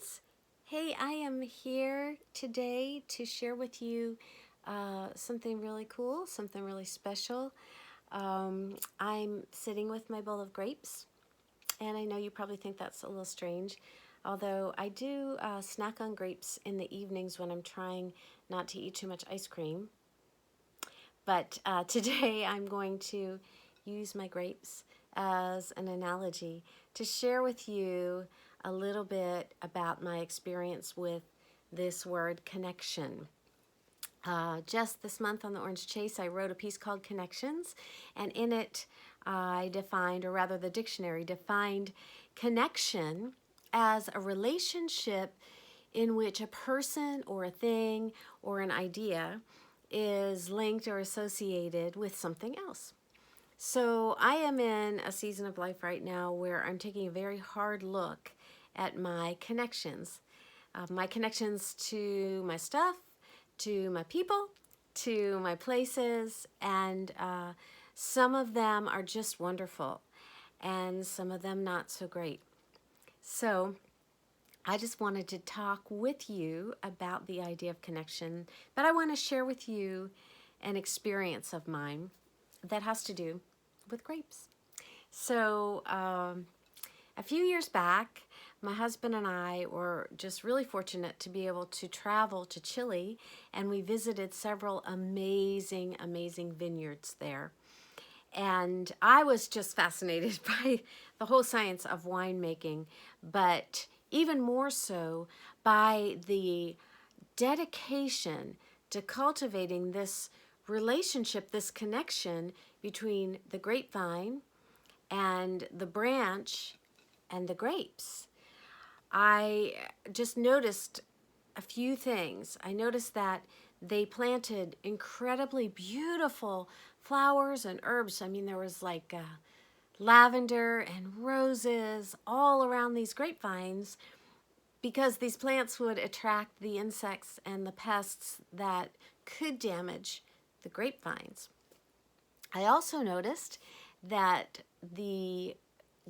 friends. Hey, I am here today to share with you something really cool, something really special. I'm sitting with my bowl of grapes, and I know you probably think that's a little strange, although I do snack on grapes in the evenings when I'm trying not to eat too much ice cream. But today I'm going to use my grapes as an analogy to share with you a little bit about my experience with this word connection. Just this month on the Orange Chase, I wrote a piece called Connections, and in it I defined, or rather the dictionary defined, connection as a relationship in which a person or a thing or an idea is linked or associated with something else. So I am in a season of life right now where I'm taking a very hard look at my connections to my stuff, to my people, to my places, and some of them are just wonderful, and some of them not so great. So I just wanted to talk with you about the idea of connection, but I want to share with you an experience of mine that has to do with grapes. So, a few years back, my husband and I were just really fortunate to be able to travel to Chile, and we visited several amazing, amazing vineyards there. And I was just fascinated by the whole science of winemaking, but even more so by the dedication to cultivating this relationship, this connection between the grapevine and the branch and the grapes. I just noticed a few things. I noticed that they planted incredibly beautiful flowers and herbs. I mean, there was like lavender and roses all around these grapevines because these plants would attract the insects and the pests that could damage the grapevines. I also noticed that the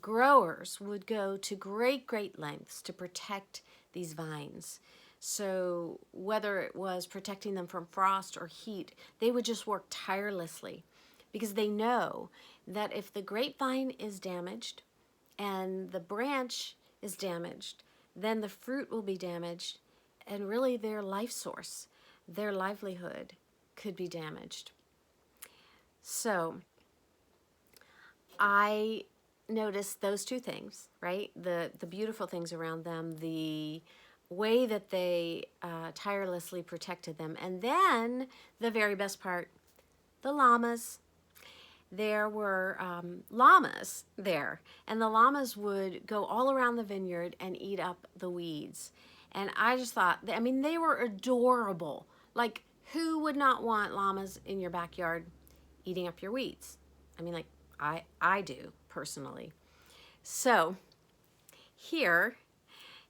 growers would go to great lengths to protect these vines. So whether it was protecting them from frost or heat, they would just work tirelessly because they know that if the grapevine is damaged and the branch is damaged, then the fruit will be damaged, and really their life source, their livelihood could be damaged. So I noticed those two things, right? The beautiful things around them, the way that they tirelessly protected them, and then the very best part, the llamas. There were llamas there, and the llamas would go all around the vineyard and eat up the weeds. And I just thought, I mean, they were adorable. Like, who would not want llamas in your backyard eating up your weeds? I mean, like, I do personally. So here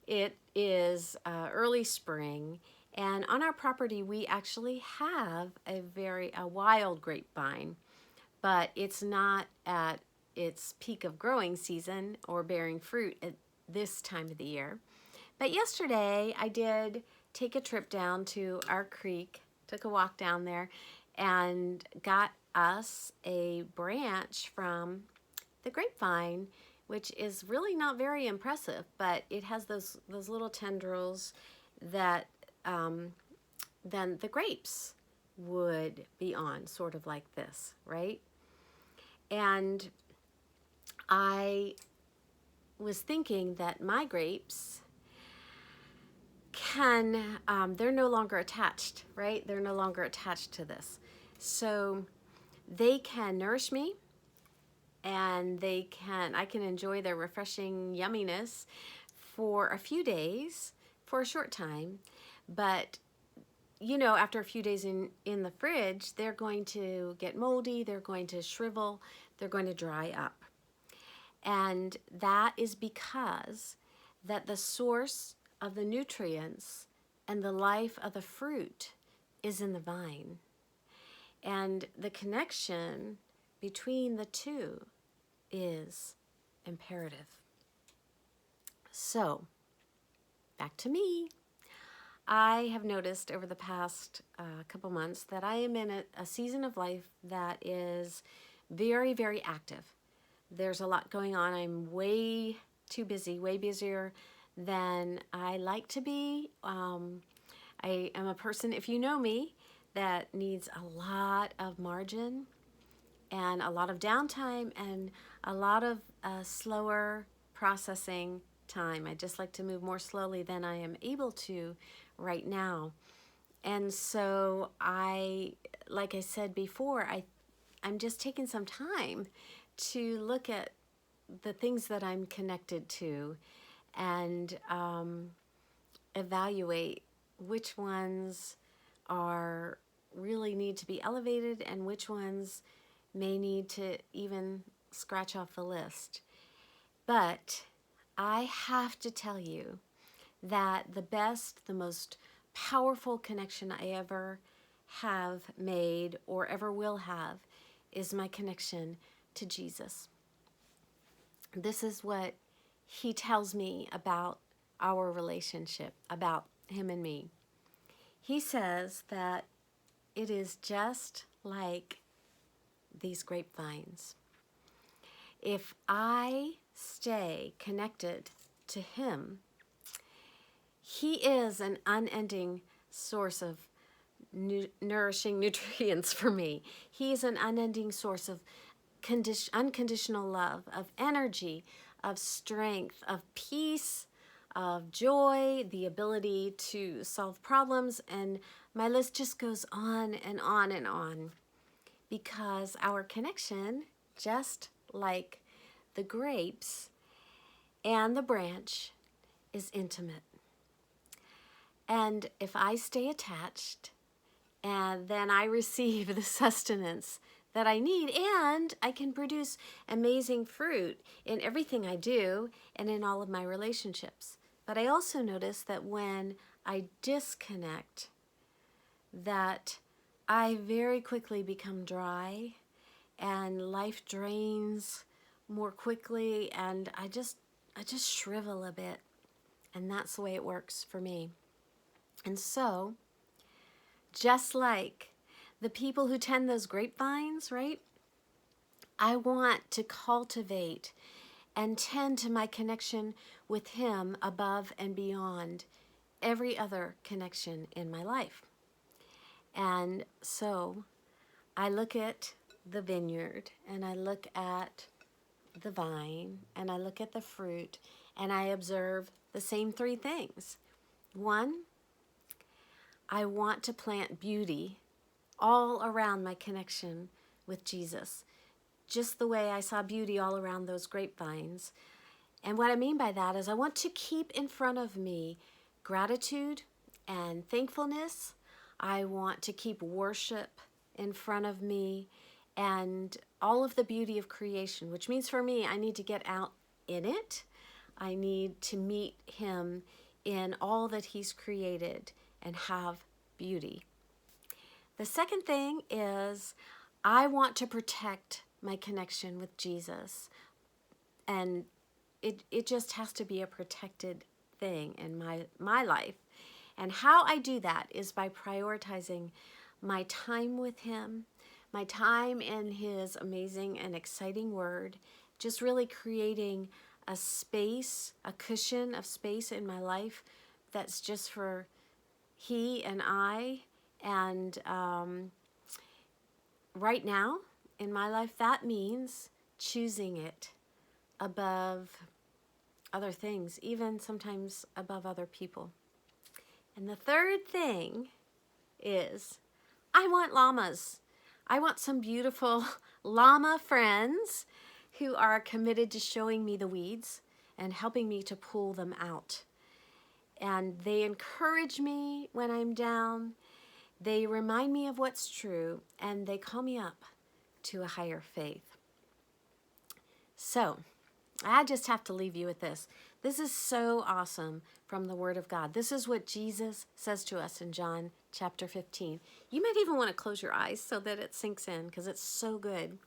it is early spring, and on our property we actually have a wild grapevine, but it's not at its peak of growing season or bearing fruit at this time of the year. But yesterday I did take a trip down to our creek, took a walk down there, and got us a branch from the grapevine, which is really not very impressive, but it has those little tendrils that then the grapes would be on, sort of like this, right? And I was thinking that my grapes can, they're no longer attached, right? They're no longer attached to this. So they can nourish me, and I can enjoy their refreshing yumminess for a few days, for a short time. But you know, after a few days in the fridge, they're going to get moldy, they're going to shrivel, they're going to dry up. And that is because that the source of the nutrients and the life of the fruit is in the vine. And the connection between the two is imperative. So, back to me. I have noticed over the past couple months that I am in a season of life that is very, very active. There's a lot going on. I'm way too busy, way busier than I like to be. I am a person, if you know me, that needs a lot of margin and a lot of downtime and a lot of slower processing time. I just like to move more slowly than I am able to right now. And so like I said before, I'm just taking some time to look at the things that I'm connected to and evaluate which ones are really need to be elevated and which ones may need to even scratch off the list. But I have to tell you that the best, the most powerful connection I ever have made or ever will have is my connection to Jesus. This is what he tells me about our relationship, about him and me. He says that it is just like these grapevines. If I stay connected to him, he is an unending source of nourishing nutrients for me. He is an unending source of unconditional love, of energy, of strength, of peace, of joy, the ability to solve problems, and my list just goes on and on and on. Because our connection, just like the grapes and the branch, is intimate. And if I stay attached, and then I receive the sustenance that I need, and I can produce amazing fruit in everything I do and in all of my relationships. But I also notice that when I disconnect, that I very quickly become dry and life drains more quickly, and I just shrivel a bit. And that's the way it works for me. And so, just like the people who tend those grapevines, right? I want to cultivate and tend to my connection with him above and beyond every other connection in my life. And so I look at the vineyard and I look at the vine and I look at the fruit and I observe the same three things. One, I want to plant beauty all around my connection with Jesus, just the way I saw beauty all around those grapevines. And what I mean by that is I want to keep in front of me gratitude and thankfulness. I want to keep worship in front of me and all of the beauty of creation, which means for me, I need to get out in it. I need to meet him in all that he's created and have beauty. The second thing is I want to protect my connection with Jesus. And it just has to be a protected thing in my life. And how I do that is by prioritizing my time with him, my time in his amazing and exciting word, just really creating a space, a cushion of space in my life that's just for he and I. And right now in my life, that means choosing it above other things, even sometimes above other people. And the third thing is I want llamas. I want some beautiful llama friends who are committed to showing me the weeds and helping me to pull them out. And they encourage me when I'm down. They remind me of what's true, and they call me up to a higher faith. So, I just have to leave you with this. This is so awesome from the Word of God. This is what Jesus says to us in John chapter 15. You might even want to close your eyes so that it sinks in because it's so good.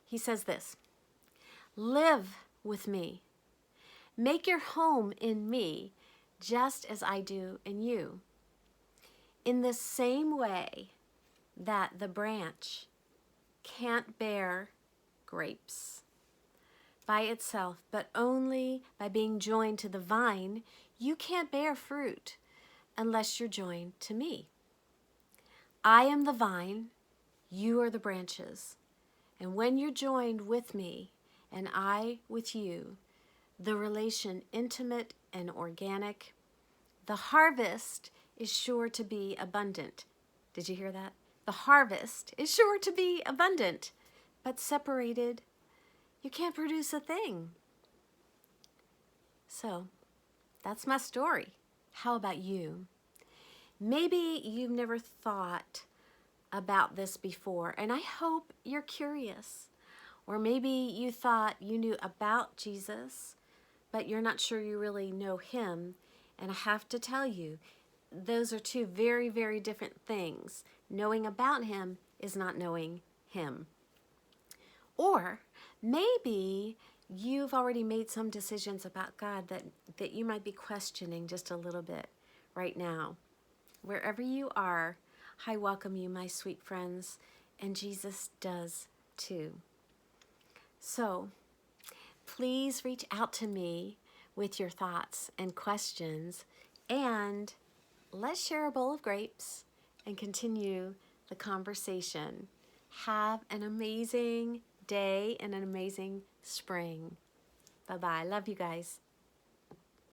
He says this, "Live with me. Make your home in me, just as I do in you. In the same way that the branch can't bear grapes by itself, but only by being joined to the vine, you can't bear fruit unless you're joined to me. I am the vine, you are the branches. And when you're joined with me and I with you, the relation intimate and organic, the harvest is sure to be abundant. Did you hear that? The harvest is sure to be abundant, but separated, you can't produce a thing. So, that's my story. How about you? Maybe you've never thought about this before, and I hope you're curious. Or maybe you thought you knew about Jesus, but you're not sure you really know him. And I have to tell you, those are two very, very different things. Knowing about him is not knowing him. Or maybe you've already made some decisions about God that you might be questioning just a little bit right now. Wherever you are, I welcome you, my sweet friends, and Jesus does too. So, please reach out to me with your thoughts and questions, and let's share a bowl of grapes and continue the conversation. Have an amazing day and an amazing spring. Bye-bye. Love you guys.